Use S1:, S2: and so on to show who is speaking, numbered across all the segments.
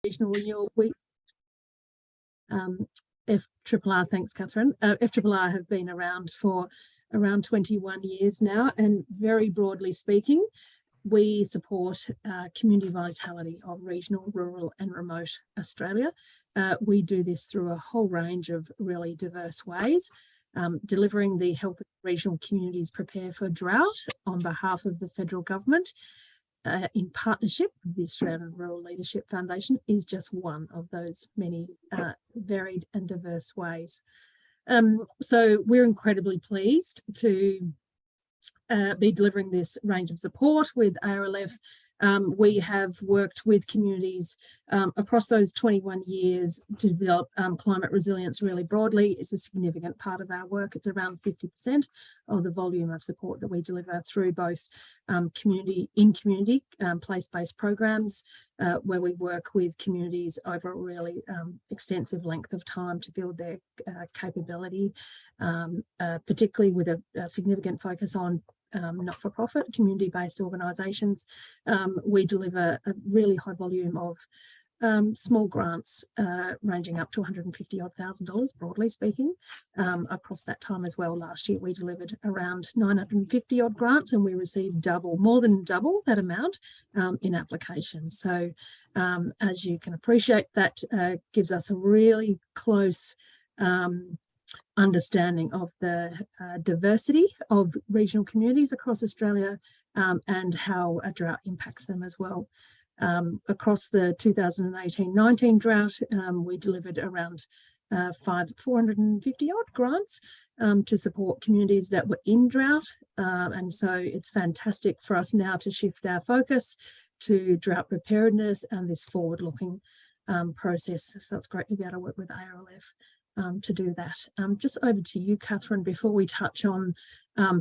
S1: Regional Renewal Week. FRRR, thanks, Catherine. FRRR have been around for around 21 years now, and very broadly speaking, we support community vitality of regional, rural and remote Australia. We do this through a whole range of really diverse ways, delivering the help regional communities prepare for drought on behalf of the federal government, in partnership with the Australian Rural Leadership Foundation, is just one of those many varied and diverse ways. So we're incredibly pleased to be delivering this range of support with ARLF. We have worked with communities across those 21 years to develop climate resilience really broadly. It's a significant part of our work. It's around 50% of the volume of support that we deliver through both community place-based programs, where we work with communities over a really extensive length of time to build their capability, particularly with a significant focus on not-for-profit, community-based organisations. We deliver a really high volume of small grants ranging up to $150,000, broadly speaking, across that time as well. Last year we delivered around 950 odd grants, and we received more than double that amount in applications. So as you can appreciate, that gives us a really close understanding of the diversity of regional communities across Australia, and how a drought impacts them as well. Across the 2018-19 drought, we delivered around 450 odd grants to support communities that were in drought, and so it's fantastic for us now to shift our focus to drought preparedness and this forward-looking process. So it's great to be able to work with ARLF to do that. Just over to you, Catherine, before we touch on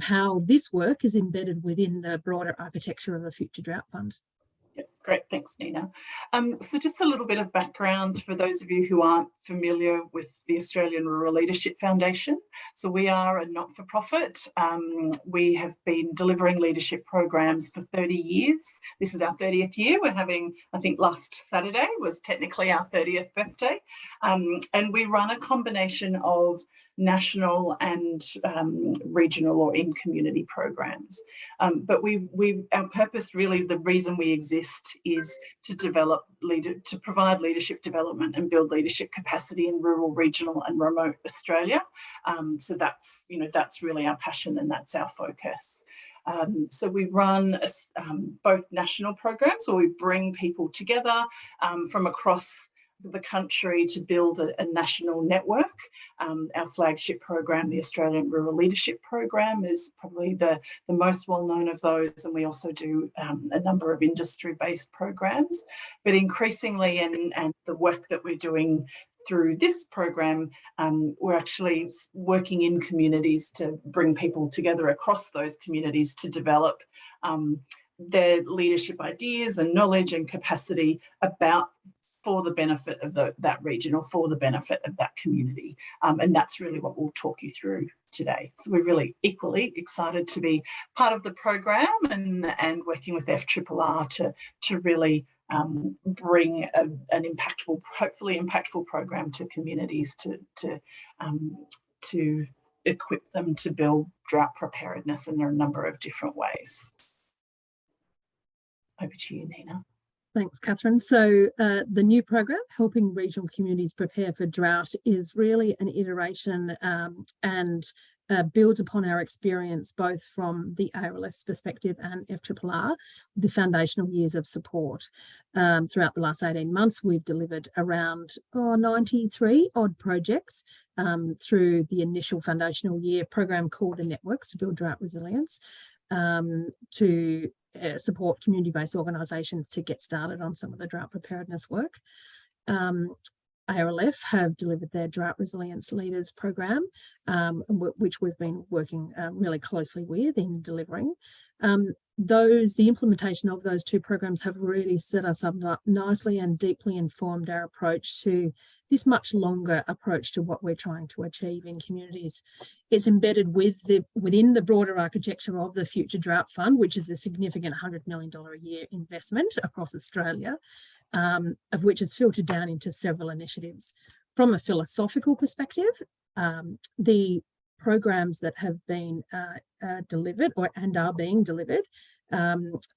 S1: how this work is embedded within the broader architecture of the Future Drought Fund.
S2: Great, thanks, Nina. So just a little bit of background for those of you who aren't familiar with the Australian Rural Leadership Foundation. So we are a not-for-profit. We have been delivering leadership programs for 30 years. This is our 30th year. We're having, I think last Saturday was technically our 30th birthday. And we run a combination of national and regional or in-community programs. But our purpose, really, the reason we exist is to provide leadership development and build leadership capacity in rural, regional and remote Australia. So that's really our passion, and that's our focus. So we run both national programs, or we bring people together from across the country to build a national network. Our flagship program, the Australian Rural Leadership Program, is probably the most well-known of those, and we also do a number of industry-based programs. But increasingly, and the work that we're doing through this program, we're actually working in communities to bring people together across those communities to develop their leadership ideas and knowledge and capacity for the benefit of that region, or for the benefit of that community. And that's really what we'll talk you through today. So we're really equally excited to be part of the program and working with FRRR to really bring an impactful, hopefully impactful program to communities to equip them to build drought preparedness in a number of different ways. Over to you, Nina.
S1: Thanks, Catherine. So the new program, Helping Regional Communities Prepare for Drought, is really an iteration and builds upon our experience both from the ARLF's perspective and FRRR, the foundational years of support. Throughout the last 18 months, we've delivered around 93 odd projects through the initial foundational year program called the Networks to Build Drought Resilience, to support community-based organisations to get started on some of the drought preparedness work. ARLF have delivered their Drought Resilience Leaders program, which we've been working really closely with in delivering. The implementation of those two programs have really set us up nicely and deeply informed our approach to this much longer approach to what we're trying to achieve in communities. It's embedded within the broader architecture of the Future Drought Fund, which is a significant $100 million a year investment across Australia. of which is filtered down into several initiatives. From a philosophical perspective, the programs that have been delivered and are being delivered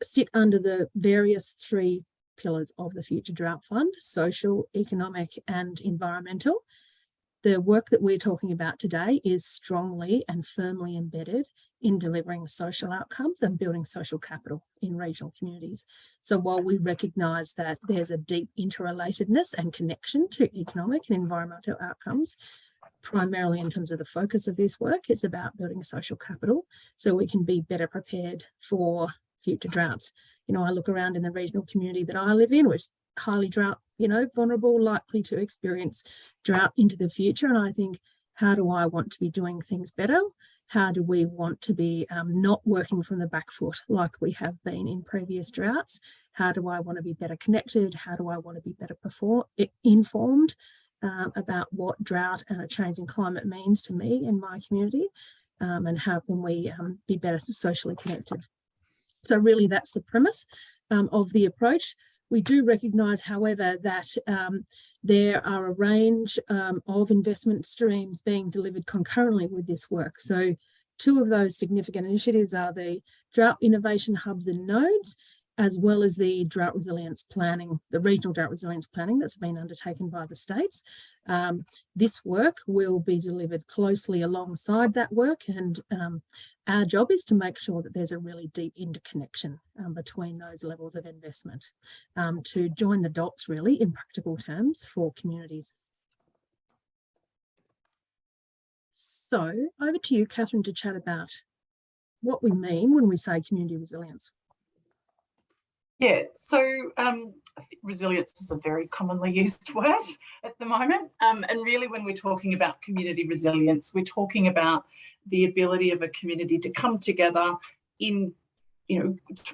S1: sit under the various three pillars of the Future Drought Fund: social, economic, and environmental. The work that we're talking about today is strongly and firmly embedded in delivering social outcomes and building social capital in regional communities. So while we recognise that there's a deep interrelatedness and connection to economic and environmental outcomes, primarily in terms of the focus of this work, it's about building social capital so we can be better prepared for future droughts. You know, I look around in the regional community that I live in, which is highly drought, vulnerable, likely to experience drought into the future. And I think, how do I want to be doing things better? How do we want to be not working from the back foot like we have been in previous droughts? How do I want to be better connected? How do I want to be better informed about what drought and a changing climate means to me and my community? And how can we be better socially connected? So really that's the premise of the approach. We do recognise, however, that there are a range of investment streams being delivered concurrently with this work. So two of those significant initiatives are the drought innovation hubs and nodes, as well as the drought resilience planning, the regional drought resilience planning that's been undertaken by the states. This work will be delivered closely alongside that work, and our job is to make sure that there's a really deep interconnection between those levels of investment to join the dots, really, in practical terms for communities. So over to you, Catherine, to chat about what we mean when we say community resilience.
S2: Yeah, so resilience is a very commonly used word at the moment. And really when we're talking about community resilience, we're talking about the ability of a community to come together in,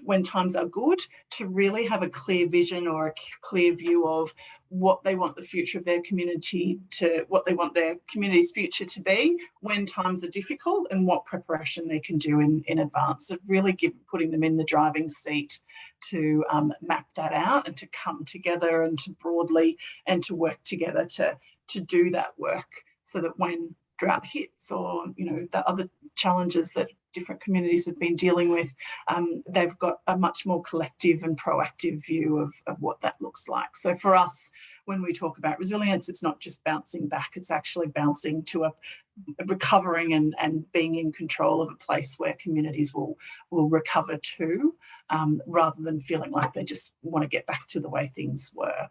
S2: when times are good, to really have a clear vision or a clear view of what they want the future of their community what they want their community's future to be when times are difficult, and what preparation they can do in advance. So really putting them in the driving seat to map that out and to come together and to broadly and to work together to do that work, so that when drought hits or the other challenges that different communities have been dealing with, they've got a much more collective and proactive view of what that looks like. So for us, when we talk about resilience, it's not just bouncing back, it's actually bouncing to a recovering and being in control of a place where communities will recover to, rather than feeling like they just want to get back to the way things were.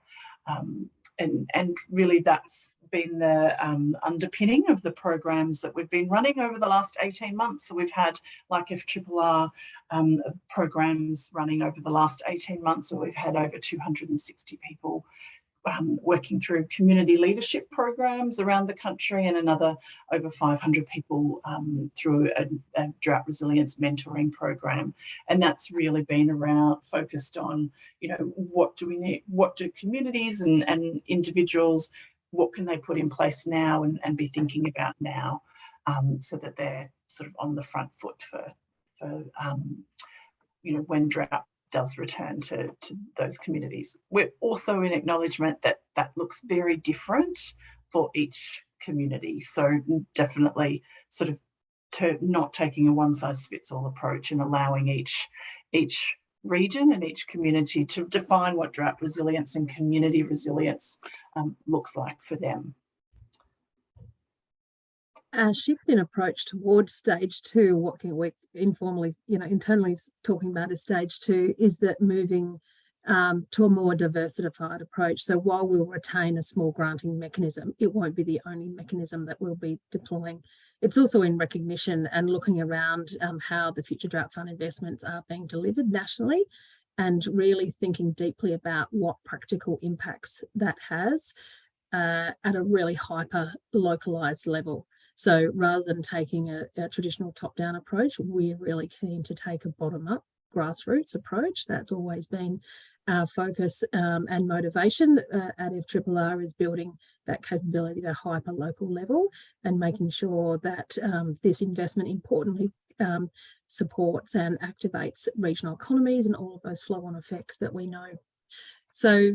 S2: And really that's been the underpinning of the programs that we've been running over the last 18 months. So we've had, like FRRR, programs running over the last 18 months where we've had over 260 people working through community leadership programs around the country, and another over 500 people through a drought resilience mentoring program. And that's really been focused on, what do we need, what do communities and individuals, what can they put in place now and be thinking about now, so that they're sort of on the front foot for when drought does return to those communities. We're also in acknowledgement that that looks very different for each community. So definitely sort of not taking a one-size-fits-all approach and allowing each region and each community to define what drought resilience and community resilience looks like for them.
S1: A shift in approach towards stage two, what can we informally, internally talking about as stage two, is that moving to a more diversified approach. So while we'll retain a small granting mechanism, it won't be the only mechanism that we'll be deploying. It's also in recognition and looking around how the Future Drought Fund investments are being delivered nationally, and really thinking deeply about what practical impacts that has at a really hyper localised level. So rather than taking a traditional top-down approach, we're really keen to take a bottom-up grassroots approach. That's always been our focus and motivation at FRRR, is building that capability at a hyper-local level and making sure that this investment importantly supports and activates regional economies and all of those flow-on effects that we know. So,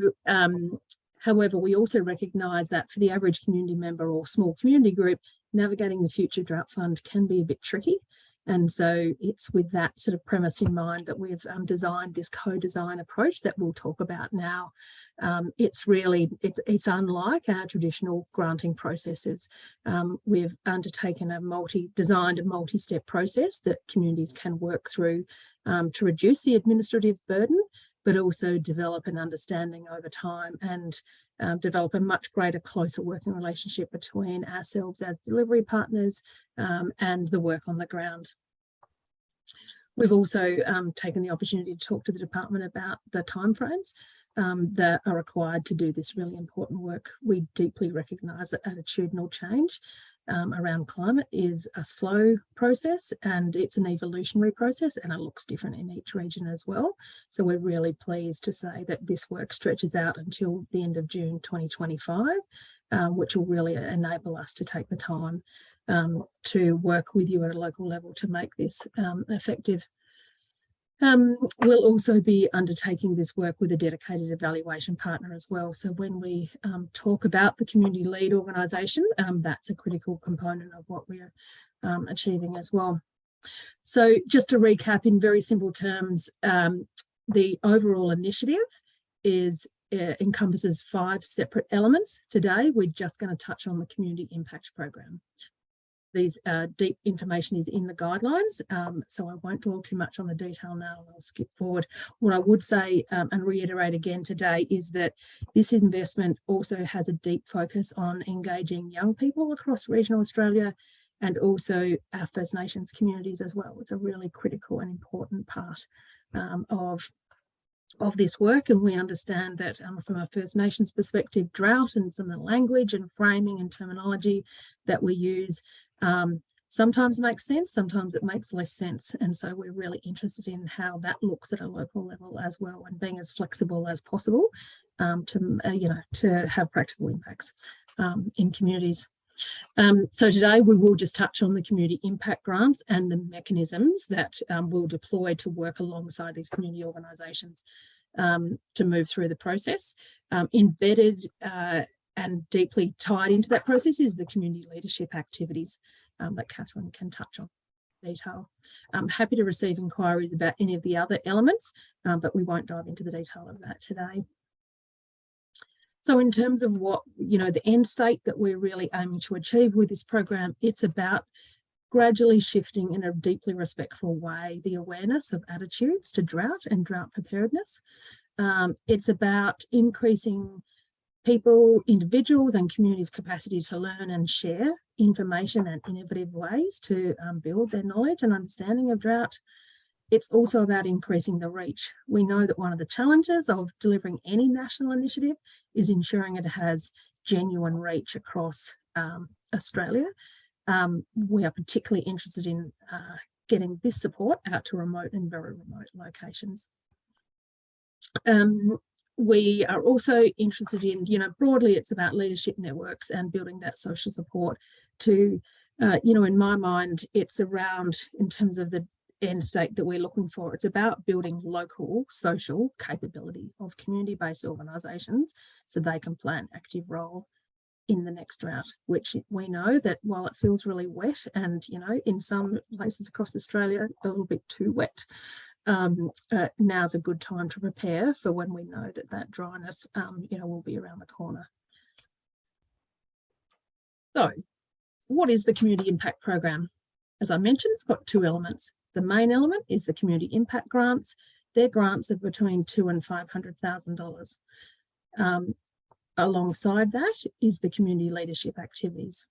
S1: however, we also recognise that for the average community member or small community group, navigating the Future Drought Fund can be a bit tricky. And so it's with that sort of premise in mind that we've designed this co-design approach that we'll talk about now. It's unlike our traditional granting processes. We've undertaken designed a multi-step process that communities can work through to reduce the administrative burden, but also develop an understanding over time and develop a much greater, closer working relationship between ourselves as delivery partners and the work on the ground. We've also taken the opportunity to talk to the department about the timeframes that are required to do this really important work. We deeply recognise that attitudinal change around climate is a slow process, and it's an evolutionary process, and it looks different in each region as well. So we're really pleased to say that this work stretches out until the end of June 2025, which will really enable us to take the time to work with you at a local level to make this effective. We'll also be undertaking this work with a dedicated evaluation partner as well. So when we talk about the community lead organisation, that's a critical component of what we're achieving as well. So just to recap in very simple terms, the overall initiative encompasses 5 separate elements. Today, we're just going to touch on the community impact program. These deep information is in the guidelines, so I won't dwell too much on the detail now. I'll skip forward. What I would say and reiterate again today is that this investment also has a deep focus on engaging young people across regional Australia and also our First Nations communities as well. It's a really critical and important part of this work, and we understand that from a First Nations perspective, drought and some of the language and framing and terminology that we use sometimes makes sense, sometimes it makes less sense, and so we're really interested in how that looks at a local level as well, and being as flexible as possible to have practical impacts in communities. So today we will just touch on the community impact grants and the mechanisms that we'll deploy to work alongside these community organisations to move through the process. Embedded and deeply tied into that process is the community leadership activities that Catherine can touch on in detail. I'm happy to receive inquiries about any of the other elements, but we won't dive into the detail of that today. So in terms of what, the end state that we're really aiming to achieve with this program, it's about gradually shifting in a deeply respectful way the awareness of attitudes to drought and drought preparedness. It's about increasing individuals and communities' capacity to learn and share information and innovative ways to build their knowledge and understanding of drought. It's also about increasing the reach. We know that one of the challenges of delivering any national initiative is ensuring it has genuine reach across Australia. We are particularly interested in getting this support out to remote and very remote locations. We are also interested in, broadly it's about leadership networks and building that social support to, in my mind, it's around, in terms of the end state that we're looking for, it's about building local social capability of community-based organisations so they can play an active role in the next drought, which we know that while it feels really wet and, in some places across Australia, a little bit too wet, now's a good time to prepare for when we know that dryness, will be around the corner. So what is the Community Impact Program? As I mentioned, it's got 2 elements. The main element is the Community Impact Grants. Their grants are between $200,000 and $500,000. Alongside that is the community leadership activities.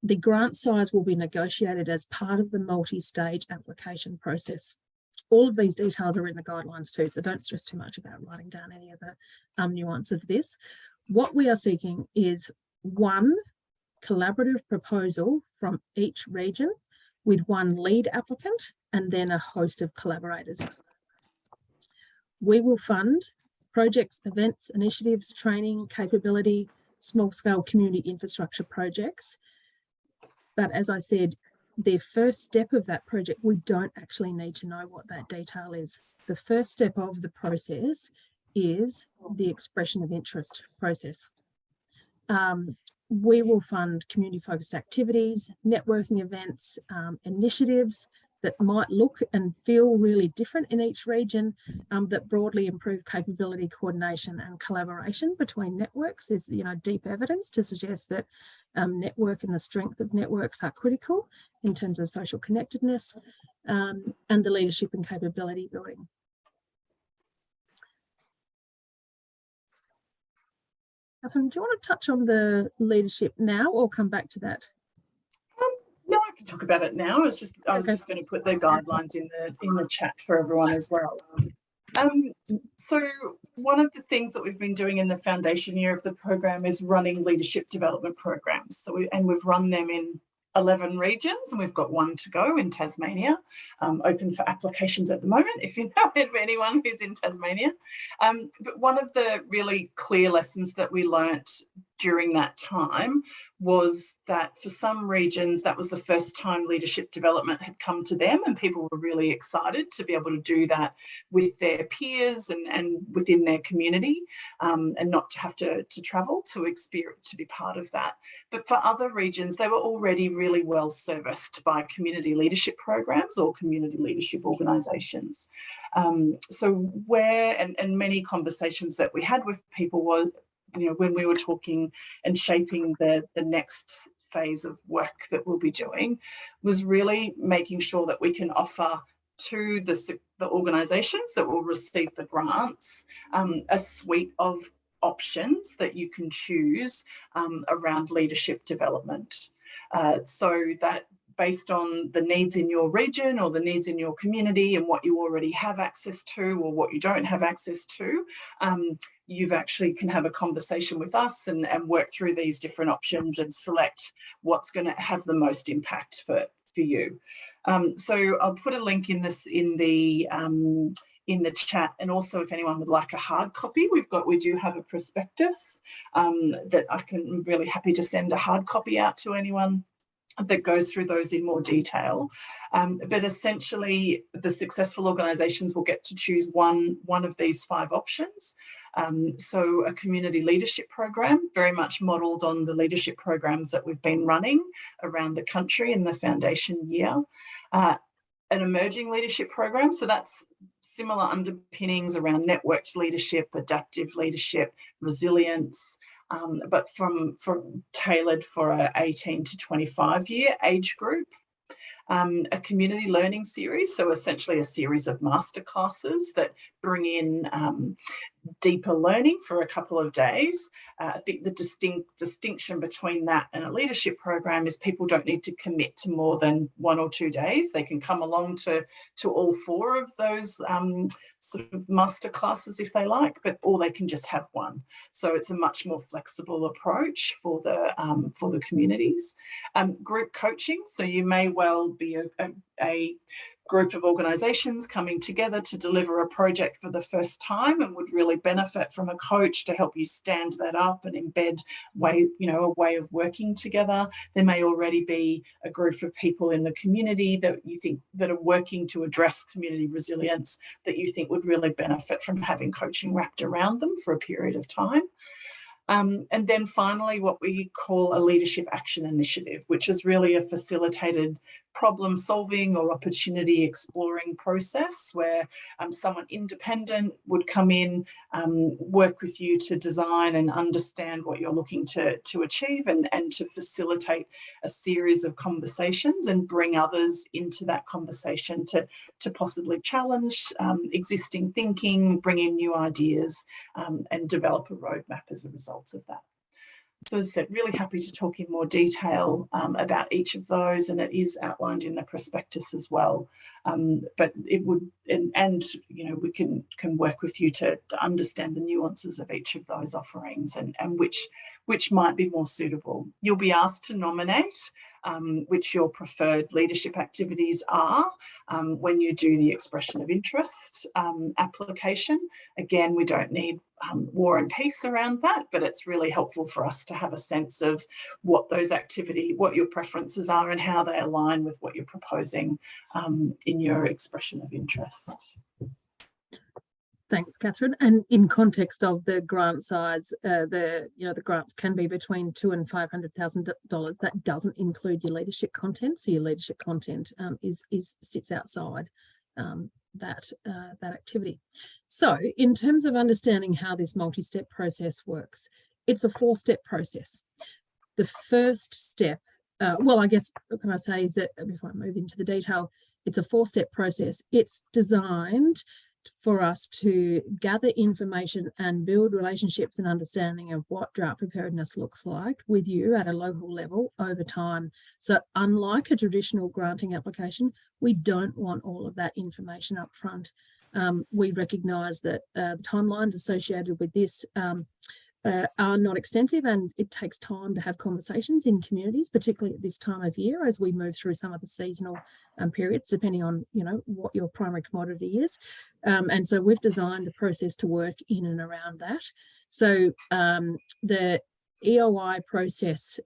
S1: The grant size will be negotiated as part of the multi-stage application process. All of these details are in the guidelines too, so don't stress too much about writing down any of the nuance of this. What we are seeking is one collaborative proposal from each region with one lead applicant and then a host of collaborators. We will fund projects, events, initiatives, training, capability, small-scale community infrastructure projects. But as I said, the first step of that project, we don't actually need to know what that detail is. The first step of the process is the expression of interest process. We will fund community-focused activities, networking events, initiatives that might look and feel really different in each region, that broadly improve capability, coordination and collaboration between networks. There's, you know, deep evidence to suggest that network and the strength of networks are critical in terms of social connectedness, and the leadership and capability building. Catherine, do you want to touch on the leadership now or come back to that?
S2: No, I can talk about it now. I was just going to put the guidelines in the chat for everyone as well. So one of the things that we've been doing in the foundation year of the program is running leadership development programs. So we've run them in 11 regions, and we've got one to go in Tasmania, open for applications at the moment, if you know of anyone who's in Tasmania. But one of the really clear lessons that we learnt during that time was that for some regions, that was the first time leadership development had come to them, and people were really excited to be able to do that with their peers and within their community, and not to have to travel to experience, to be part of that. But for other regions, they were already really well serviced by community leadership programs or community leadership organisations. So where, and many conversations that we had with people was, you know, when we were talking and shaping the next phase of work that we'll be doing, was really making sure that we can offer to the organisations that will receive the grants a suite of options that you can choose around leadership development, so that based on the needs in your region or the needs in your community and what you already have access to or what you don't have access to, you've actually can have a conversation with us and work through these different options and select what's going to have the most impact for you. So I'll put a link in the chat, and also if anyone would like a hard copy, we do have a prospectus that I'm really happy to send a hard copy out to anyone that goes through those in more detail. But essentially, the successful organisations will get to choose one of these 5 options. So a community leadership program, very much modelled on the leadership programs that we've been running around the country in the foundation year. An emerging leadership program, so that's similar underpinnings around networked leadership, adaptive leadership, resilience, but from tailored for a 18 to 25 year age group. A community learning series, so essentially a series of masterclasses that bring in deeper learning for a couple of days. I think the distinction between that and a leadership program is people don't need to commit to more than 1 or 2 days. They can come along to all 4 of those sort of masterclasses if they like, or they can just have one. So it's a much more flexible approach for the communities. Group coaching, so you may well be a group of organisations coming together to deliver a project for the first time and would really benefit from a coach to help you stand that up and embed a way of working together. There may already be a group of people in the community that you think that are working to address community resilience that you think would really benefit from having coaching wrapped around them for a period of time. And then finally, what we call a leadership action initiative, which is really a facilitated problem solving or opportunity exploring process where someone independent would come in, work with you to design and understand what you're looking to achieve and to facilitate a series of conversations and bring others into that conversation to possibly challenge existing thinking, bring in new ideas, and develop a roadmap as a result of that. So as I said, really happy to talk in more detail about each of those, and it is outlined in the prospectus as well. But it would, and we can work with you to understand the nuances of each of those offerings and which might be more suitable. You'll be asked to nominate which your preferred leadership activities are when you do the expression of interest application. Again, we don't need war and peace around that, but it's really helpful for us to have a sense of what your preferences are and how they align with what you're proposing in your expression of interest.
S1: Thanks, Catherine. And in context of the grant size, the grants can be between $200,000 and $500,000. That doesn't include your leadership content. So your leadership content sits outside that activity. So in terms of understanding how this multi-step process works, it's a 4-step process. The first step, well, I guess what can I say is that before I move into the detail, it's a 4-step process. It's designed for us to gather information and build relationships and understanding of what drought preparedness looks like with you at a local level over time. So unlike a traditional granting application, we don't want all of that information up front. We recognise that the timelines associated with this are not extensive, and it takes time to have conversations in communities, particularly at this time of year as we move through some of the seasonal periods, depending on what your primary commodity is. And so we've designed a process to work in and around that. So the EOI process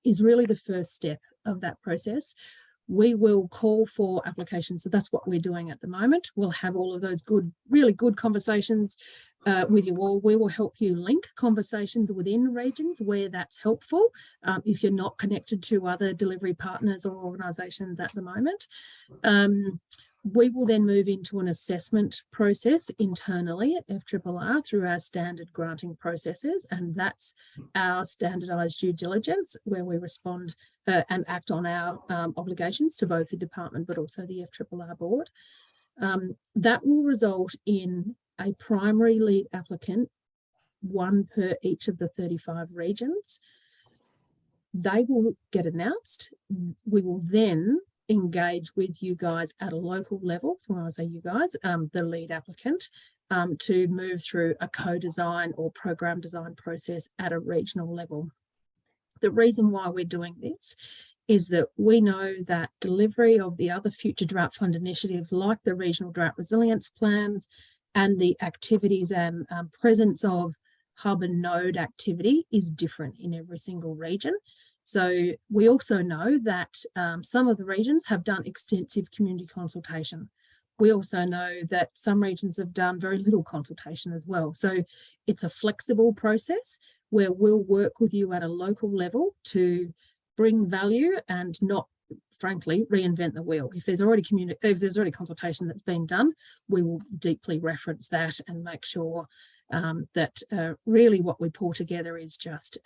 S1: is really the first step of that process. We will call for applications. So that's what we're doing at the moment. We'll have all of those really good conversations with you all. We will help you link conversations within regions where that's helpful if you're not connected to other delivery partners or organisations at the moment. We will then move into an assessment process internally at FRRR through our standard granting processes, and that's our standardised due diligence where we respond and act on our obligations to both the department but also the FRRR board. That will result in a primary lead applicant, 1 per each of the 35 regions. They will get announced. We will then engage with you guys at a local level. So when I say you guys, the lead applicant, to move through a co-design or program design process at a regional level. The reason why we're doing this is that we know that delivery of the other future drought fund initiatives like the regional drought resilience plans and the activities and presence of hub and node activity is different in every single region. So we also know that some of the regions have done extensive community consultation. We also know that some regions have done very little consultation as well. So it's a flexible process where we'll work with you at a local level to bring value and not, frankly, reinvent the wheel. If there's already consultation that's been done, we will deeply reference that and make sure that really what we pull together is just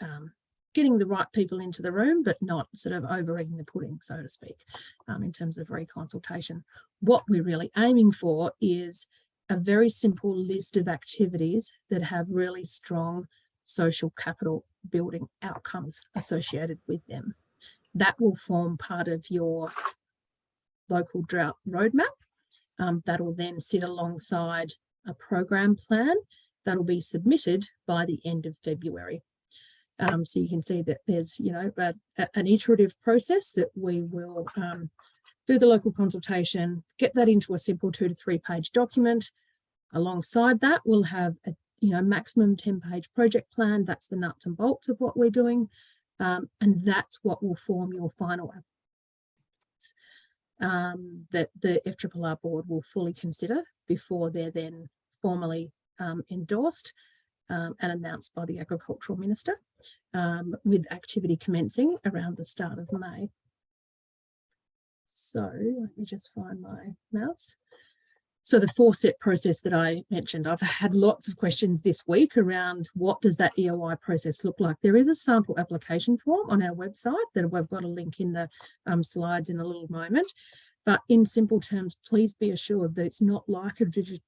S1: getting the right people into the room, but not sort of over-egging the pudding, so to speak, in terms of reconsultation. What we're really aiming for is a very simple list of activities that have really strong social capital building outcomes associated with them. That will form part of your local drought roadmap. That will then sit alongside a program plan that will be submitted by the end of February. So you can see that there's, an iterative process that we will do the local consultation, get that into a simple 2 to 3 page document. Alongside that, we'll have a maximum 10-page project plan. That's the nuts and bolts of what we're doing. And that's what will form your final that the FRRR board will fully consider before they're then formally endorsed and announced by the Agricultural Minister, with activity commencing around the start of May. So let me just find my mouse. So the 4-step process that I mentioned, I've had lots of questions this week around what does that EOI process look like. There is a sample application form on our website that we've got a link in the slides in a little moment. But in simple terms, please be assured that it's not like a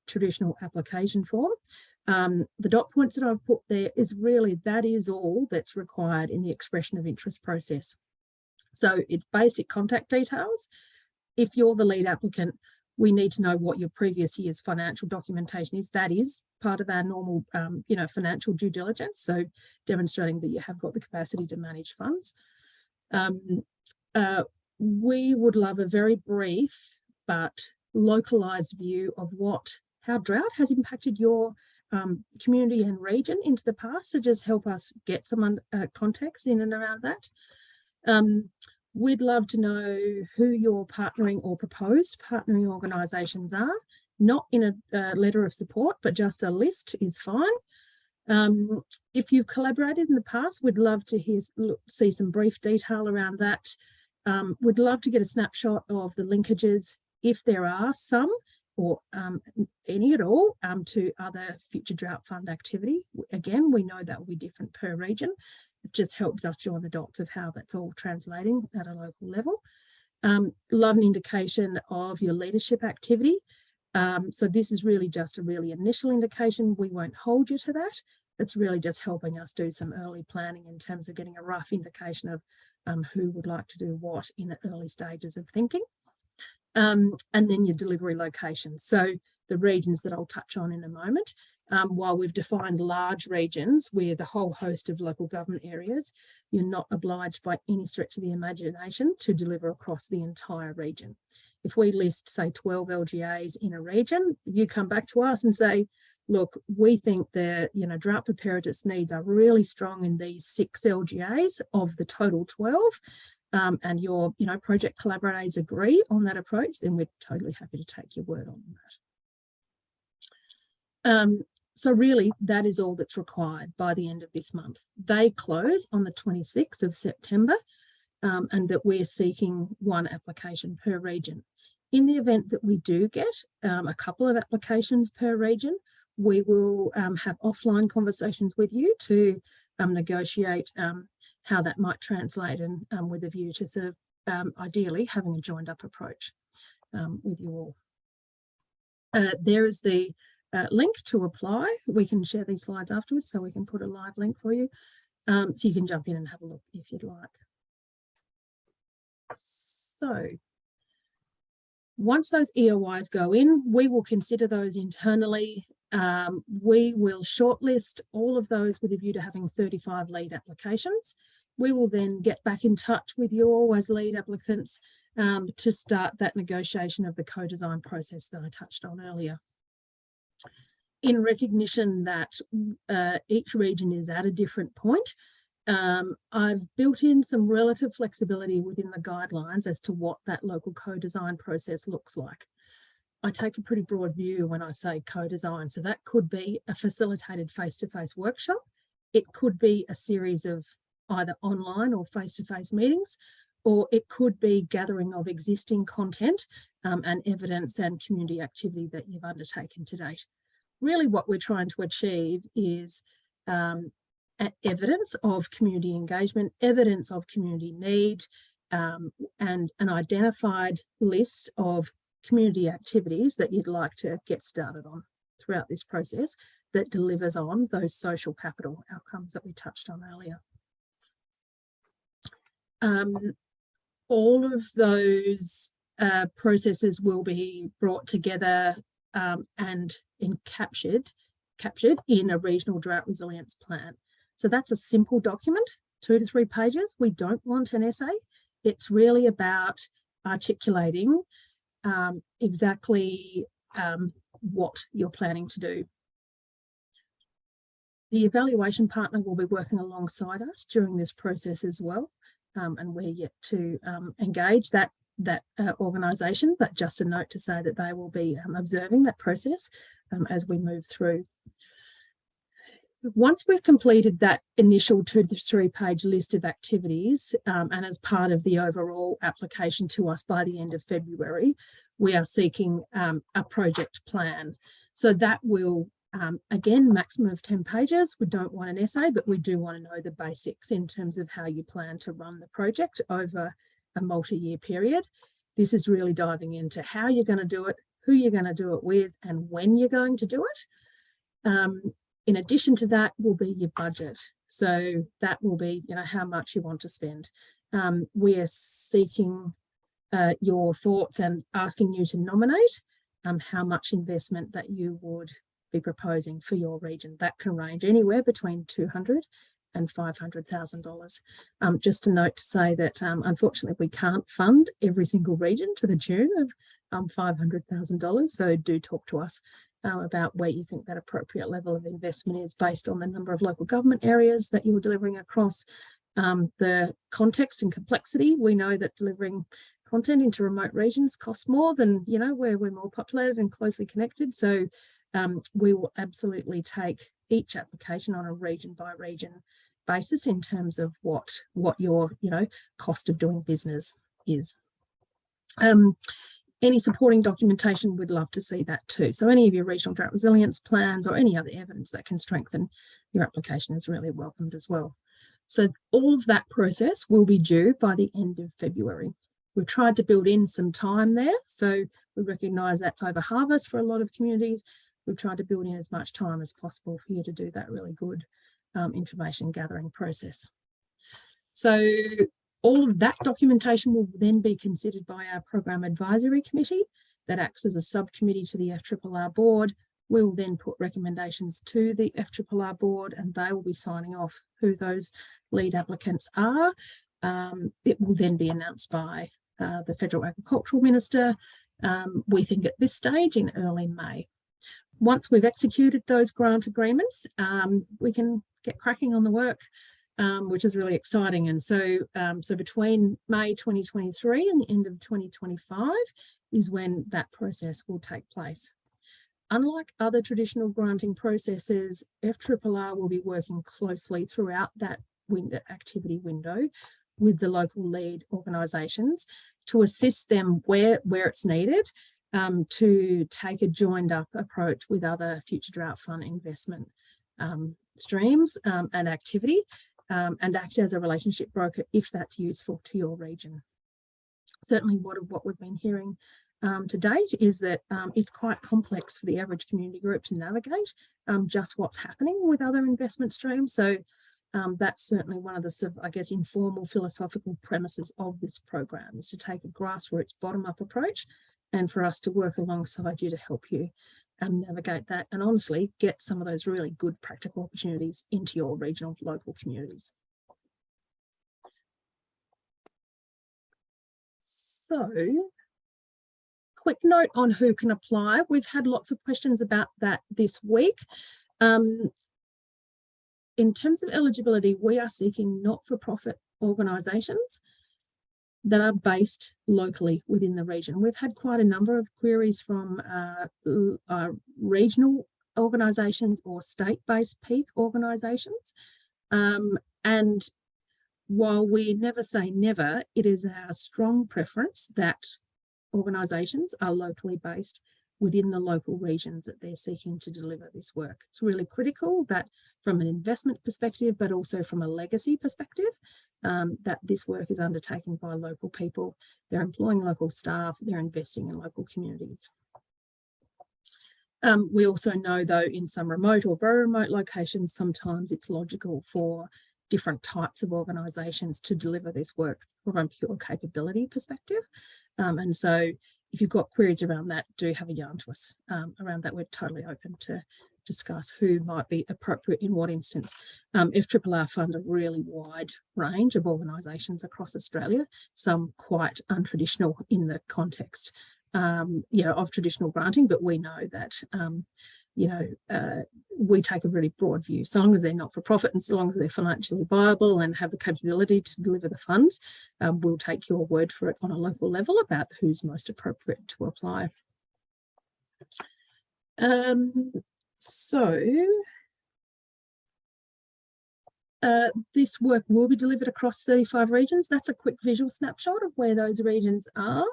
S1: traditional application form. The dot points that I've put there is really, that is all that's required in the expression of interest process. So it's basic contact details. If you're the lead applicant, we need to know what your previous year's financial documentation is. That is part of our normal, financial due diligence. So demonstrating that you have got the capacity to manage funds. We would love a very brief but localised view of how drought has impacted your community and region into the past. So just help us get some context in and around that. We'd love to know who your partnering or proposed partnering organisations are not in a letter of support, but just a list is fine. If you've collaborated in the past, we'd love to see some brief detail around that. We'd love to get a snapshot of the linkages, if there are some, or any at all, to other future drought fund activity. Again, we know that will be different per region. It just helps us join the dots of how that's all translating at a local level. Love an indication of your leadership activity. So this is really just a really initial indication. We won't hold you to that. It's really just helping us do some early planning in terms of getting a rough indication of who would like to do what in the early stages of thinking. And then your delivery locations. So the regions that I'll touch on in a moment. While we've defined large regions with a whole host of local government areas, you're not obliged by any stretch of the imagination to deliver across the entire region. If we list, say, 12 LGAs in a region, you come back to us and say, look, we think the drought preparedness needs are really strong in these 6 LGAs of the total 12, and your project collaborators agree on that approach, then we're totally happy to take your word on that. So really, that is all that's required by the end of this month. They close on the 26th of September, and that we're seeking 1 application per region. In the event that we do get a couple of applications per region, we will have offline conversations with you to negotiate how that might translate, and with a view to sort of ideally having a joined up approach with you all. There is the link to apply. We can share these slides afterwards, so we can put a live link for you. So you can jump in and have a look if you'd like. So once those EOIs go in, we will consider those internally. We will shortlist all of those with a view to having 35 lead applications. We will then get back in touch with you all as lead applicants to start that negotiation of the co-design process that I touched on earlier. In recognition that each region is at a different point, I've built in some relative flexibility within the guidelines as to what that local co-design process looks like. I take a pretty broad view when I say co-design. So that could be a facilitated face-to-face workshop. It could be a series of either online or face-to-face meetings, or it could be gathering of existing content and evidence and community activity that you've undertaken to date. Really what we're trying to achieve is evidence of community engagement, evidence of community need, and an identified list of community activities that you'd like to get started on throughout this process that delivers on those social capital outcomes that we touched on earlier. All of those processes will be brought together and captured in a regional drought resilience plan. So that's a simple document, 2 to 3 pages. We don't want an essay. It's really about articulating exactly what you're planning to do. The evaluation partner will be working alongside us during this process as well, and we're yet to engage that organisation, but just a note to say that they will be observing that process as we move through. Once we've completed that initial 2 to 3 page list of activities, and as part of the overall application to us by the end of February, we are seeking a project plan. So that will, again, maximum of 10 pages. We don't want an essay, but we do want to know the basics in terms of how you plan to run the project over a multi-year period. This is really diving into how you're going to do it, who you're going to do it with, and when you're going to do it. In addition to that will be your budget. So that will be, how much you want to spend. We are seeking your thoughts and asking you to nominate how much investment that you would be proposing for your region. That can range anywhere between $200,000 and $500,000. Just a note to say that unfortunately we can't fund every single region to the tune of $500,000. So do talk to us about where you think that appropriate level of investment is based on the number of local government areas that you are delivering across, the context and complexity. We know that delivering content into remote regions costs more than, where we're more populated and closely connected. So we will absolutely take each application on a region by region basis in terms of what your, cost of doing business is. Any supporting documentation, we'd love to see that too. So any of your regional drought resilience plans or any other evidence that can strengthen your application is really welcomed as well. So all of that process will be due by the end of February. We've tried to build in some time there. So we recognise that's over harvest for a lot of communities. We've tried to build in as much time as possible for you to do that really good information gathering process. So all of that documentation will then be considered by our Program Advisory Committee that acts as a subcommittee to the FRRR board. We will then put recommendations to the FRRR board and they will be signing off who those lead applicants are. It will then be announced by the Federal Agricultural Minister, we think at this stage in early May. Once we've executed those grant agreements, we can get cracking on the work, which is really exciting. And so, between May 2023 and the end of 2025 is when that process will take place. Unlike other traditional granting processes, FRRR will be working closely throughout that activity window with the local lead organisations to assist them where it's needed, to take a joined up approach with other future drought fund investment streams and activity, and act as a relationship broker if that's useful to your region. Certainly what we've been hearing to date is that it's quite complex for the average community group to navigate just what's happening with other investment streams. So that's certainly one of the, I guess, informal philosophical premises of this program, is to take a grassroots bottom-up approach and for us to work alongside you to help you navigate that and honestly get some of those really good practical opportunities into your regional local communities. So, quick note on who can apply. We've had lots of questions about that this week. In terms of eligibility, we are seeking not-for-profit organisations that are based locally within the region. We've had quite a number of queries from regional organisations or state-based peak organisations. And while we never say never, it is our strong preference that organisations are locally based within the local regions that they're seeking to deliver this work. It's really critical that from an investment perspective, but also from a legacy perspective, that this work is undertaken by local people. They're employing local staff, they're investing in local communities. We also know, though, in some remote or very remote locations, sometimes it's logical for different types of organisations to deliver this work from a pure capability perspective. And so if you've got queries around that, do have a yarn to us around that. We're totally open to discuss who might be appropriate in what instance. FRRR fund a really wide range of organisations across Australia, some quite untraditional in the context of traditional granting, but we know that we take a really broad view. So long as they're not for profit and so long as they're financially viable and have the capability to deliver the funds, we'll take your word for it on a local level about who's most appropriate to apply. This work will be delivered across 35 regions. That's a quick visual snapshot of where those regions are.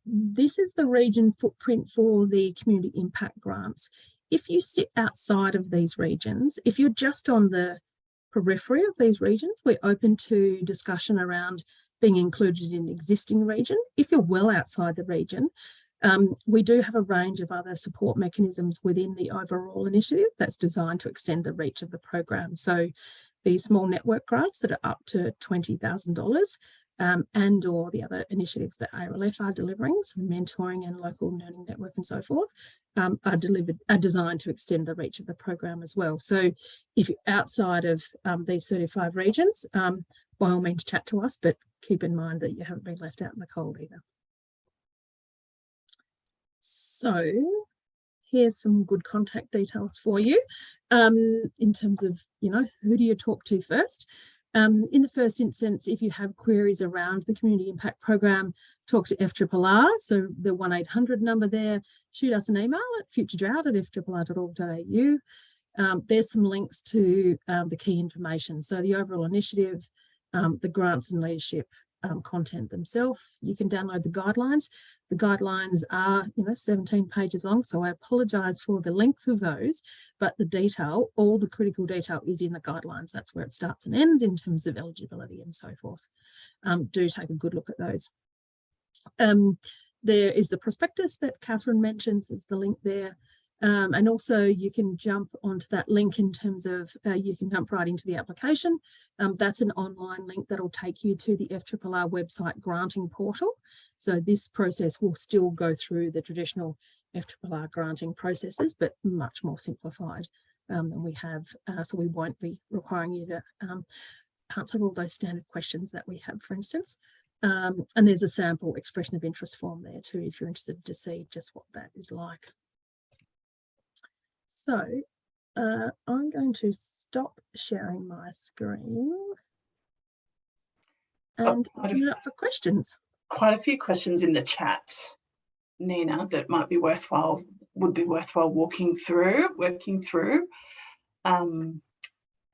S1: This is the region footprint for the community impact grants. If you sit outside of these regions, if you're just on the periphery of these regions, we're open to discussion around being included in an existing region. If you're well outside the region, we do have a range of other support mechanisms within the overall initiative that's designed to extend the reach of the program. So these small network grants that are up to $20,000 and or the other initiatives that ARLF are delivering, so mentoring and local learning network and so forth, are designed to extend the reach of the program as well. So if you're outside of these 35 regions, by all means chat to us, but keep in mind that you haven't been left out in the cold either. So here's some good contact details for you in terms of, who do you talk to first? In the first instance, if you have queries around the Community Impact Program, talk to FRRR, so the 1800 number there, shoot us an email at futuredrought@frrr.org.au. There's some links to the key information. So the overall initiative, the grants and leadership content themselves. You can download the guidelines. The guidelines are, 17 pages long, so I apologise for the length of those, but the detail, all the critical detail is in the guidelines. That's where it starts and ends in terms of eligibility and so forth. Do take a good look at those. There is the prospectus that Catherine mentions, is the link there. And also you can jump onto that link in terms of, you can jump right into the application. That's an online link that'll take you to the FRRR website granting portal. So this process will still go through the traditional FRRR granting processes, but much more simplified than we have. So we won't be requiring you to answer all those standard questions that we have, for instance. And there's a sample expression of interest form there too, if you're interested to see just what that is like. So I'm going to stop sharing my screen and open it up for questions.
S2: Quite a few questions in the chat, Nina, that would be worthwhile working through. And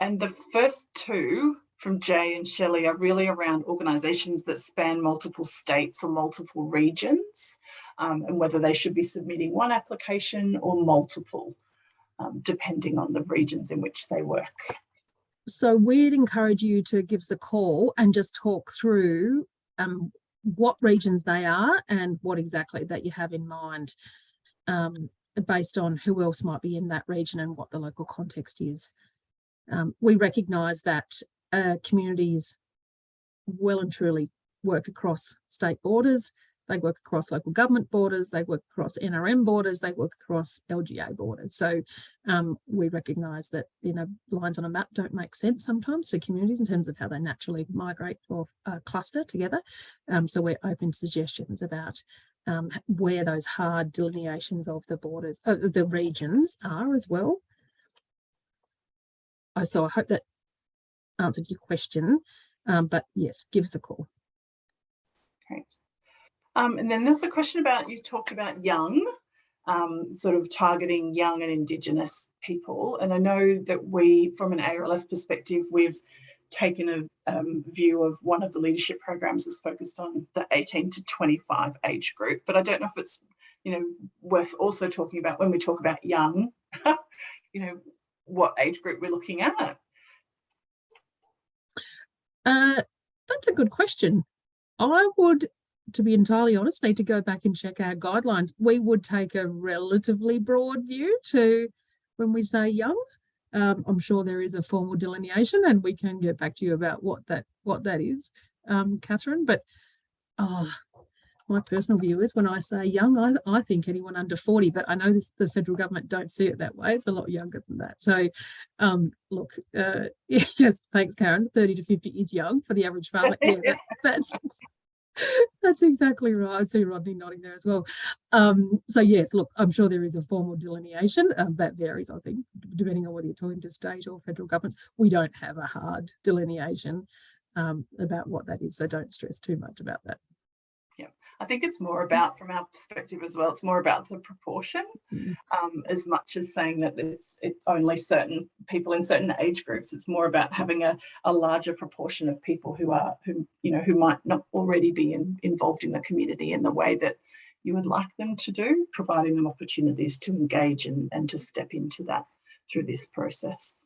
S2: the first two from Jay and Shelley are really around organisations that span multiple states or multiple regions, and whether they should be submitting one application or multiple. Depending on the regions in which they work.
S1: So we'd encourage you to give us a call and just talk through what regions they are and what exactly that you have in mind, based on who else might be in that region and what the local context is. We recognise that communities well and truly work across state borders. They work across local government borders, they work across NRM borders, they work across LGA borders. So we recognise that, lines on a map don't make sense sometimes to communities in terms of how they naturally migrate or cluster together. So we're open to suggestions about where those hard delineations of the borders, the regions are as well. So I hope that answered your question, but yes, give us a call.
S2: Great. And then there's a question about, you talked about young, sort of targeting young and Indigenous people. And I know that we, from an ARLF perspective, we've taken a view of one of the leadership programs that's focused on the 18 to 25 age group. But I don't know if it's, worth also talking about when we talk about young, what age group we're looking at.
S1: That's a good question. I would, to be entirely honest, need to go back and check our guidelines. We would take a relatively broad view to when we say young. I'm sure there is a formal delineation and we can get back to you about what that is, Catherine. But my personal view is when I say young, I think anyone under 40, but I know the federal government don't see it that way. It's a lot younger than that. So look, yes, thanks, Karen. 30 to 50 is young for the average farmer. Yeah, that's exactly right. I see Rodney nodding there as well. So yes, look, I'm sure there is a formal delineation that varies, I think, depending on whether you're talking to state or federal governments. We don't have a hard delineation about what that is, so don't stress too much about that.
S2: Yeah, I think it's more about, from our perspective as well, it's more about the proportion, as much as saying that it's only certain people in certain age groups. It's more about having a larger proportion of people who might not already be involved in the community in the way that you would like them to do, providing them opportunities to engage and to step into that through this process.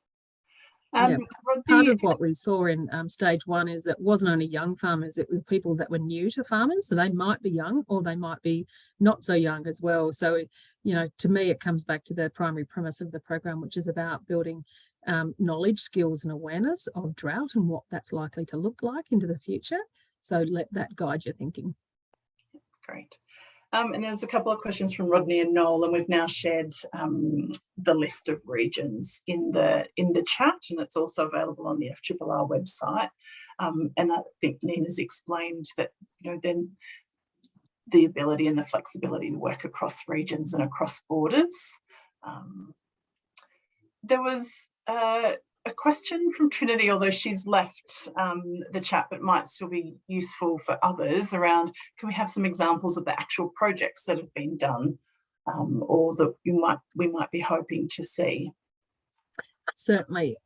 S2: Part
S1: of what we saw in stage one is that it wasn't only young farmers, it was people that were new to farming. So they might be young or they might be not so young as well. So, to me, it comes back to the primary premise of the program, which is about building knowledge, skills and awareness of drought and what that's likely to look like into the future. So let that guide your thinking.
S2: Great. And there's a couple of questions from Rodney and Noel, and we've now shared the list of regions in the chat, and it's also available on the FRRR website. And I think Nina's explained that then the ability and the flexibility to work across regions and across borders. There was a question from Trinity, although she's left the chat, but might still be useful for others, around can we have some examples of the actual projects that have been done or that we might be hoping to see?
S1: Certainly.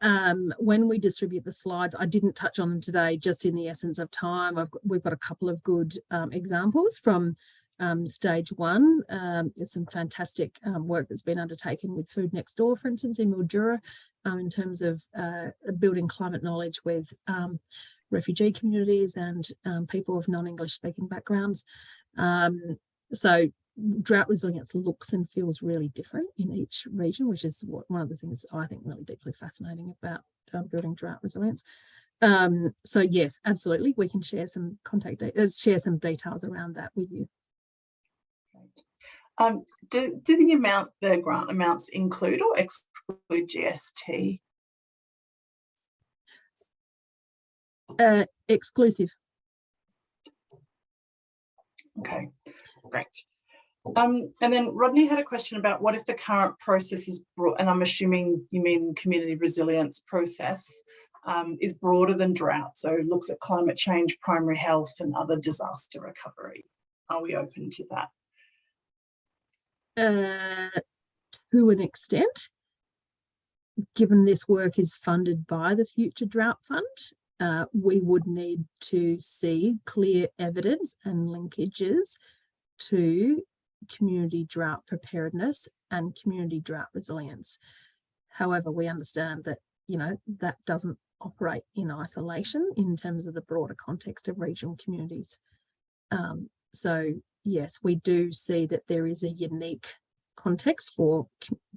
S1: When we distribute the slides, I didn't touch on them today, just in the essence of time. We've got a couple of good examples from stage one. There's some fantastic work that's been undertaken with Food Next Door, for instance, in Mildura, in terms of building climate knowledge with refugee communities and people of non-English speaking backgrounds. So drought resilience looks and feels really different in each region, which is one of the things I think really deeply fascinating about building drought resilience. So yes, absolutely, we can share some share some details around that with you.
S2: Do the grant amounts include or exclude GST?
S1: Exclusive.
S2: Okay, great. And then Rodney had a question about what if the current process is broad, and I'm assuming you mean community resilience process, is broader than drought, so looks at climate change, primary health and other disaster recovery. Are we open to that?
S1: To an extent, given this work is funded by the Future Drought Fund, we would need to see clear evidence and linkages to community drought preparedness and community drought resilience. However, we understand that, you know, that doesn't operate in isolation in terms of the broader context of regional communities. So yes, we do see that there is a unique context for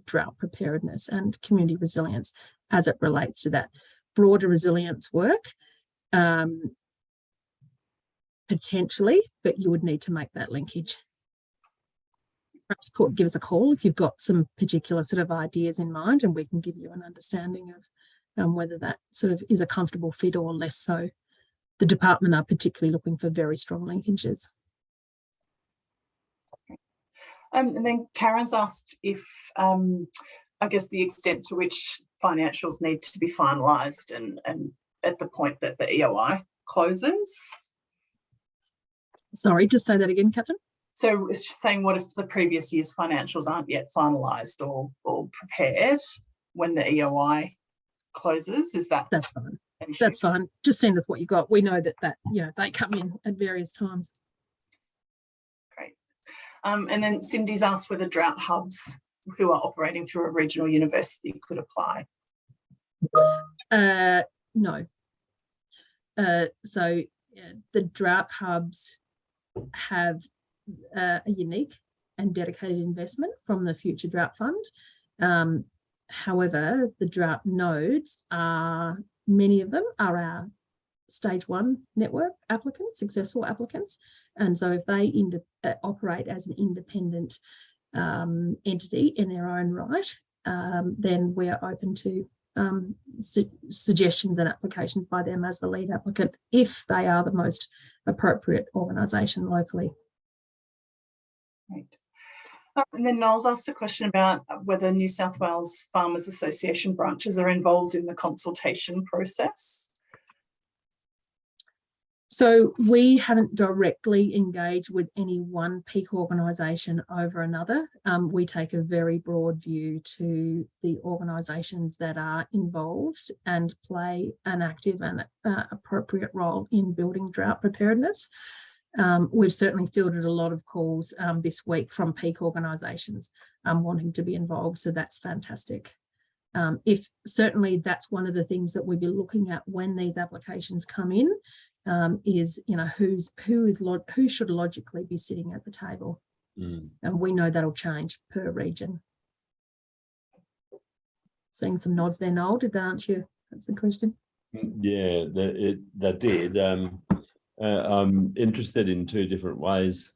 S1: drought preparedness and community resilience as it relates to that broader resilience work, potentially, but you would need to make that linkage. Perhaps give us a call if you've got some particular sort of ideas in mind, and we can give you an understanding of whether that sort of is a comfortable fit or less so. The department are particularly looking for very strong linkages.
S2: And then Karen's asked if, I guess, the extent to which financials need to be finalised and at the point that the EOI closes.
S1: Sorry, just say that again, Catherine.
S2: So it's just saying, what if the previous year's financials aren't yet finalised or prepared when the EOI closes? Is that?
S1: That's fine. That's fine. Just send us what you got. We know that you know, they come in at various times.
S2: Great. And then Cindy's asked whether drought hubs who are operating through a regional university could apply.
S1: No. So the drought hubs have a unique and dedicated investment from the Future Drought Fund. However, the drought nodes are, many of them are our stage one network applicants, successful applicants. And so if they operate as an independent entity in their own right, then we are open to suggestions and applications by them as the lead applicant if they are the most appropriate organisation locally.
S2: Right. And then Noel's asked a question about whether New South Wales Farmers Association branches are involved in the consultation process.
S1: So we haven't directly engaged with any one peak organisation over another. We take a very broad view to the organisations that are involved and play an active and appropriate role in building drought preparedness. We've certainly fielded a lot of calls this week from peak organisations wanting to be involved, so that's fantastic. If certainly that's one of the things that we'll be looking at when these applications come in, is, you know, who should logically be sitting at the table, and we know that'll change per region. Seeing some nods there, Noel. Did that answer you? That's the question.
S3: Yeah, that did. I'm interested in two different ways.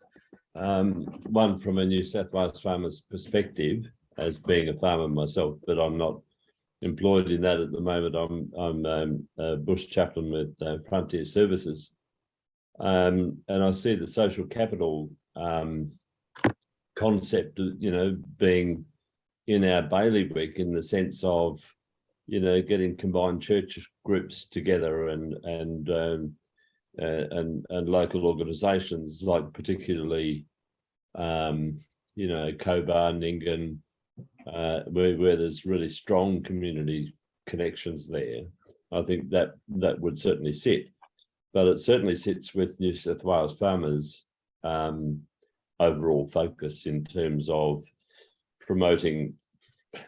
S3: One from a New South Wales farmer's perspective, as being a farmer myself, but I'm not employed in that at the moment. I'm a bush chaplain with Frontier Services, and I see the social capital concept, you know, being in our bailiwick in the sense of getting combined church groups together and local organisations, like particularly Cobar, Nyngan, where there's really strong community connections there. I think that would certainly sit, but it certainly sits with New South Wales farmers' overall focus in terms of promoting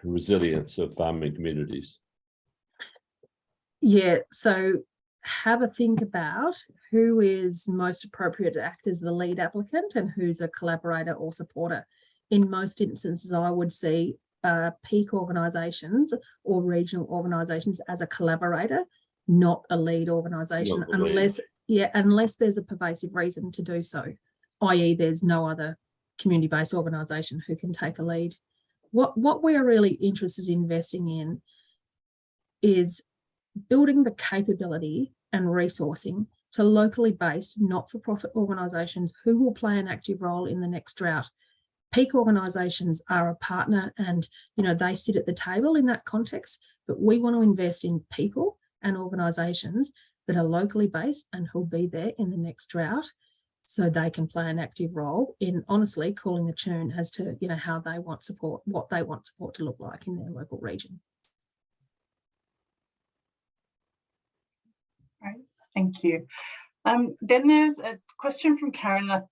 S3: resilience of farming communities.
S1: Yeah, so have a think about who is most appropriate to act as the lead applicant and who's a collaborator or supporter. In most instances, I would see peak organisations or regional organisations as a collaborator, not a lead organisation, unless there's a pervasive reason to do so, i.e. there's no other community-based organisation who can take a lead. What we're really interested in investing in is building the capability and resourcing to locally based not-for-profit organisations who will play an active role in the next drought. Peak organisations are a partner and they sit at the table in that context, but we want to invest in people and organisations that are locally based and who'll be there in the next drought, so they can play an active role in honestly calling the tune as to how they want support, what they want support to look like in their local region.
S2: Right, thank you. Then there's a question from Karen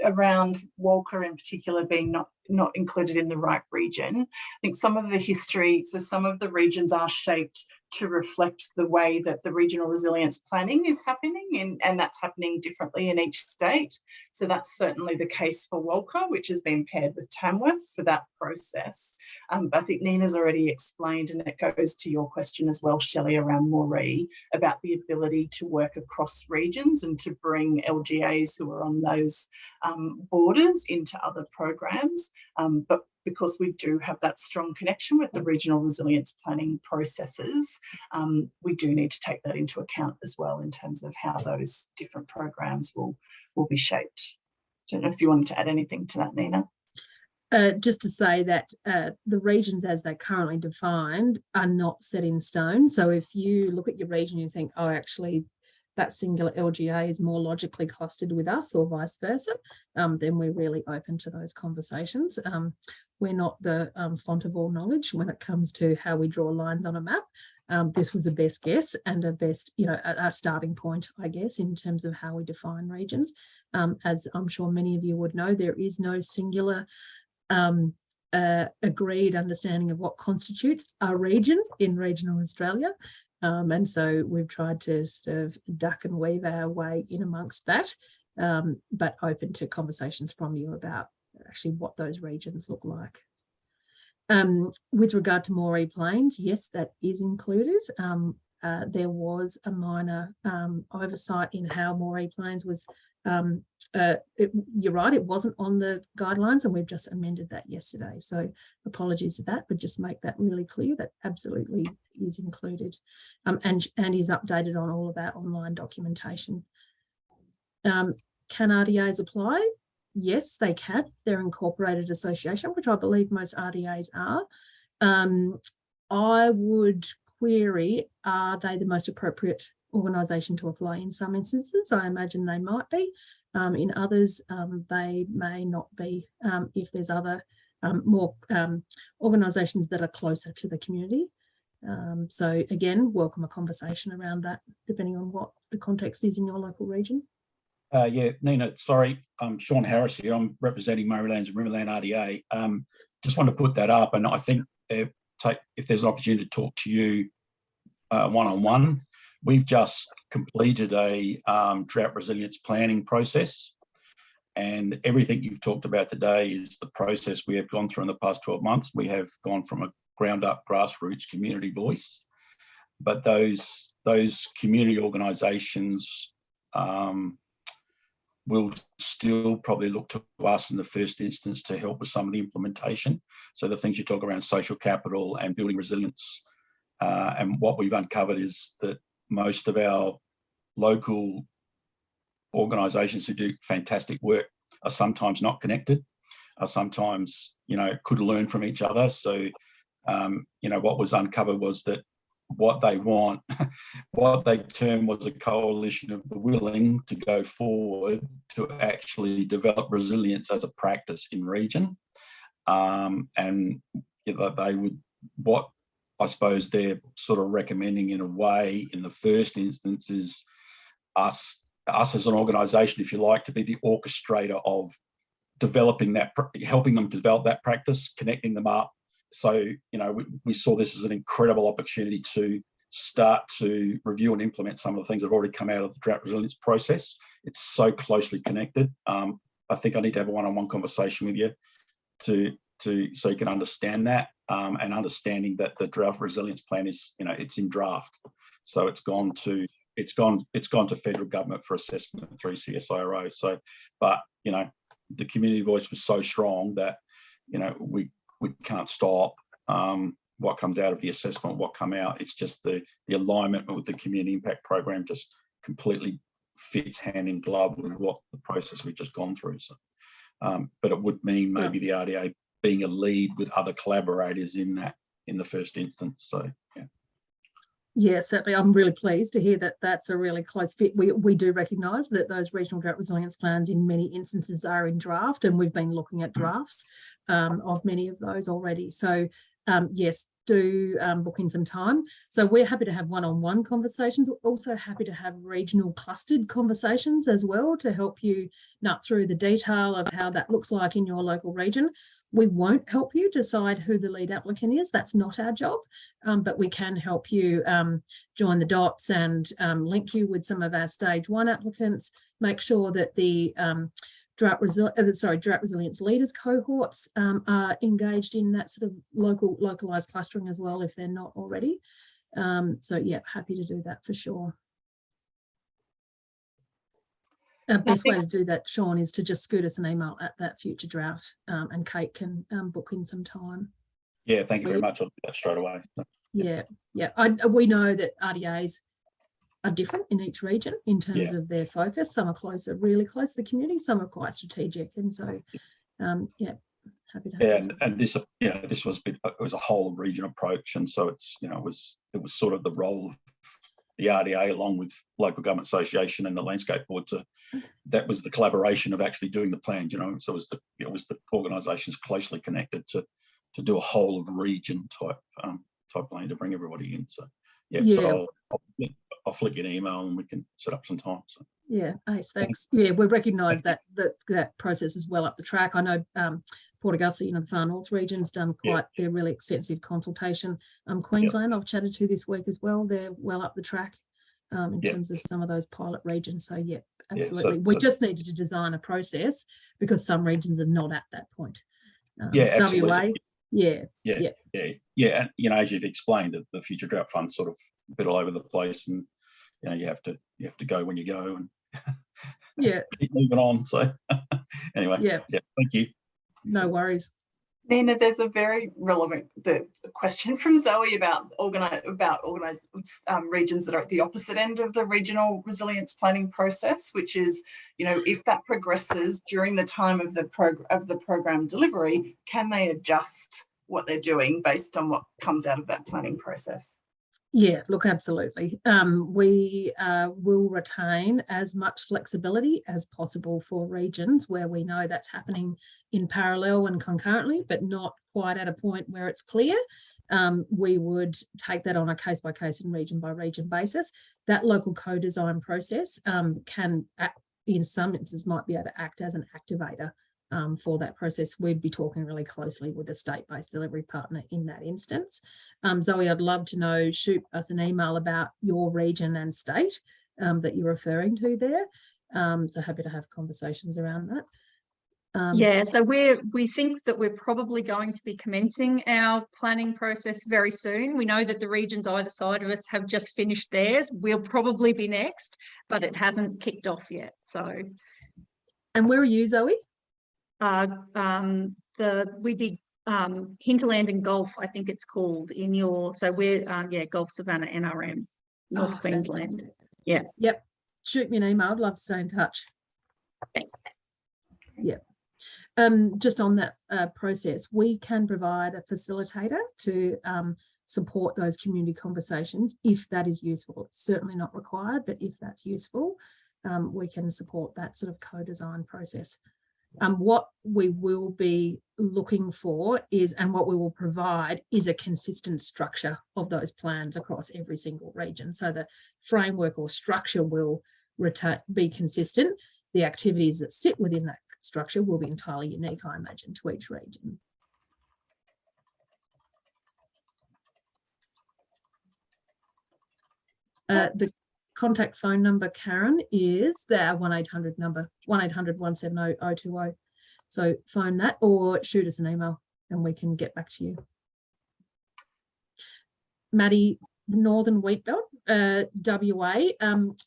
S2: around Walker in particular being not included in the right region. I think some of the history, so some of the regions are shaped to reflect the way that the regional resilience planning is happening, and that's happening differently in each state. So that's certainly the case for Walker, which has been paired with Tamworth for that process. But I think Nina's already explained, and it goes to your question as well, Shelley, around Moree, about the ability to work across regions and to bring LGAs who are on those borders into other programs. But because we do have that strong connection with the regional resilience planning processes, we do need to take that into account as well in terms of how those different programs will be shaped. I don't know if you wanted to add anything to that, Nina.
S1: Just to say that the regions as they're currently defined are not set in stone. So if you look at your region, you think, oh, actually, that singular LGA is more logically clustered with us or vice versa, then we're really open to those conversations. We're not the font of all knowledge when it comes to how we draw lines on a map. This was a best guess and a best, a starting point, I guess, in terms of how we define regions. As I'm sure many of you would know, there is no singular agreed understanding of what constitutes a region in regional Australia. And so we've tried to sort of duck and weave our way in amongst that, but open to conversations from you about actually what those regions look like. With regard to Moree Plains, yes, that is included. There was a minor oversight in how Moree Plains was, you're right, it wasn't on the guidelines, and we've just amended that yesterday. So apologies for that, but just make that really clear that absolutely is included, and is updated on all of our online documentation. Can RDAs apply? Yes, they can. They're incorporated association, which I believe most RDAs are. I would query, are they the most appropriate organisation to apply in some instances? I imagine they might be. In others, they may not be, if there's other more organisations that are closer to the community. So again, welcome a conversation around that, depending on what the context is in your local region.
S4: Yeah, Nina, sorry, I'm Sean Harris here. I'm representing Murraylands and Riverland RDA. Just want to put that up, and I think if there's an opportunity to talk to you one-on-one. We've just completed a drought resilience planning process, and everything you've talked about today is the process we have gone through in the past 12 months. We have gone from a ground-up grassroots community voice, but those community organisations will still probably look to us in the first instance to help with some of the implementation. So the things you talk around social capital and building resilience. And what we've uncovered is that most of our local organisations who do fantastic work are sometimes not connected, are sometimes, could learn from each other. So, what was uncovered was that what they want, what they term was a coalition of the willing to go forward to actually develop resilience as a practice in region. And they would, what I suppose they're sort of recommending in a way in the first instance is us as an organisation, if you like, to be the orchestrator of developing that, helping them develop that practice, connecting them up. So, we saw this as an incredible opportunity to start to review and implement some of the things that have already come out of the drought resilience process. It's so closely connected. I think I need to have a one-on-one conversation with you so you can understand that, and understanding that the drought resilience plan is, it's in draft. So it's gone to federal government for assessment through CSIRO. So, but the community voice was so strong that we can't stop what comes out of the assessment, what come out. It's just the alignment with the community impact program just completely fits hand in glove with what the process we've just gone through. So, but it would mean maybe the RDA being a lead with other collaborators in the first instance. So yeah.
S1: Yeah, certainly. I'm really pleased to hear that that's a really close fit. We do recognise that those regional drought resilience plans in many instances are in draft, and we've been looking at drafts of many of those already. So yes, do book in some time. So we're happy to have one-on-one conversations. We're also happy to have regional clustered conversations as well to help you nut through the detail of how that looks like in your local region. We won't help you decide who the lead applicant is. That's not our job, but we can help you join the dots and link you with some of our stage 1 applicants, make sure that the drought resilience leaders cohorts are engaged in that sort of localized clustering as well if they're not already. So yeah, happy to do that for sure. Best way to do that, Sean, is to just scoot us an email at that future drought, and Kate can book in some time.
S4: Yeah, thank you very much. I'll do that straight away.
S1: Yeah. We know that RDAs are different in each region in terms of their focus. Some are really close to the community, some are quite strategic, and so yeah, happy to have that.
S4: And this this was it was a whole region approach, and so it's it was sort of the role of the RDA along with local government association and the landscape board that was the collaboration of actually doing the plan, so it was the organisations closely connected to do a whole of region type plan to bring everybody in. So so I'll flick you an email and we can set up some time. So
S1: yeah, Ace, thanks. Yeah, we recognise that process is well up the track. I know Port Augusta, the Far North region's done quite their really extensive consultation. Queensland, I've chatted to this week as well. They're well up the track in terms of some of those pilot regions. So yeah, absolutely. We just needed to design a process because some regions are not at that point.
S4: Absolutely.
S1: WA,
S4: and as you've explained, the Future Drought Fund's sort of a bit all over the place, and you have to go when you go and keep moving on. So anyway, thank you.
S1: No worries.
S2: Nina, there's a very relevant question from Zoe about organised regions that are at the opposite end of the regional resilience planning process, which is, if that progresses during the time of the program delivery, can they adjust what they're doing based on what comes out of that planning process?
S1: Yeah, look, absolutely. We will retain as much flexibility as possible for regions where we know that's happening in parallel and concurrently, but not quite at a point where it's clear. We would take that on a case-by-case and region-by-region basis. That local co-design process can, in some instances, might be able to act as an activator for that process. We'd be talking really closely with a state-based delivery partner in that instance. Zoe, I'd love to know, shoot us an email about your region and state that you're referring to there. So happy to have conversations around that.
S5: So we think that we're probably going to be commencing our planning process very soon. We know that the regions either side of us have just finished theirs. We'll probably be next, but it hasn't kicked off yet. So,
S1: and where are you, Zoe?
S5: We did Hinterland and Golf, I think it's called, in your, so we're Gulf Savannah NRM, North Queensland.
S1: Fantastic.
S5: Yeah.
S1: Yep. Shoot me an email. I'd love to stay in touch.
S5: Thanks.
S1: Yep. Just on that process, we can provide a facilitator to support those community conversations if that is useful. It's certainly not required, but if that's useful, we can support that sort of co-design process. What we will be looking for is, and what we will provide is, a consistent structure of those plans across every single region. So the framework or structure will be consistent. The activities that sit within that structure will be entirely unique, I imagine, to each region. The contact phone number, Karen, is the 1-800 number, 1-800-170-020. So phone that or shoot us an email and we can get back to you. Maddie, Northern Wheat Belt, WA,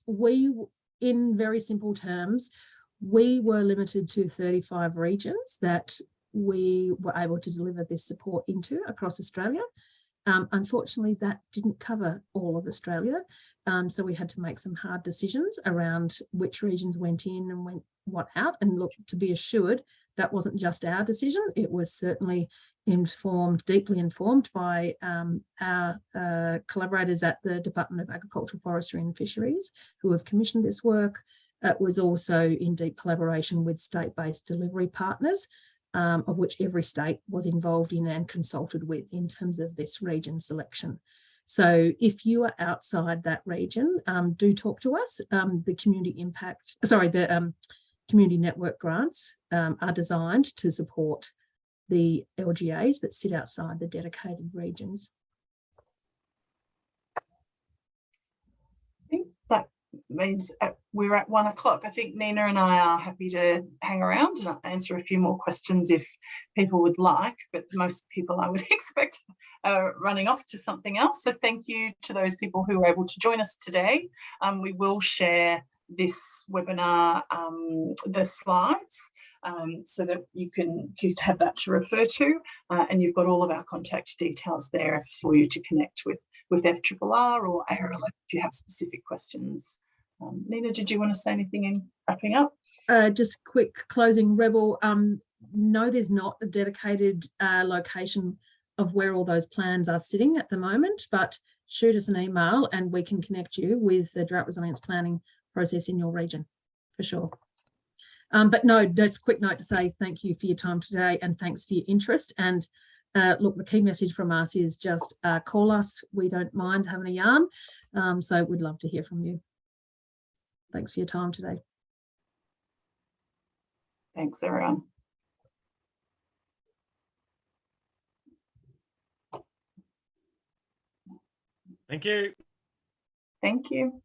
S1: we, in very simple terms, we were limited to 35 regions that we were able to deliver this support into across Australia. Unfortunately, that didn't cover all of Australia. So we had to make some hard decisions around which regions went in and what out. And look, to be assured, that wasn't just our decision. It was certainly deeply informed by our collaborators at the Department of Agriculture, Forestry and Fisheries, who have commissioned this work. It was also in deep collaboration with state-based delivery partners, of which every state was involved in and consulted with in terms of this region selection. So if you are outside that region, do talk to us. The community network grants are designed to support the LGAs that sit outside the dedicated regions.
S2: I think that means we're at 1 o'clock. I think Nina and I are happy to hang around and answer a few more questions if people would like, but most people I would expect are running off to something else. So thank you to those people who were able to join us today. We will share this webinar, the slides, so that you can have that to refer to, and you've got all of our contact details there for you to connect with FRRR or ARLF if you have specific questions. Nina, did you want to say anything in wrapping up?
S1: Just quick closing, Rebel. No, there's not a dedicated location of where all those plans are sitting at the moment, but shoot us an email and we can connect you with the drought resilience planning process in your region for sure. But no, just a quick note to say thank you for your time today and thanks for your interest. And look, the key message from us is just call us. We don't mind having a yarn. So we'd love to hear from you. Thanks for your time today.
S2: Thanks, everyone.
S6: Thank you.
S2: Thank you.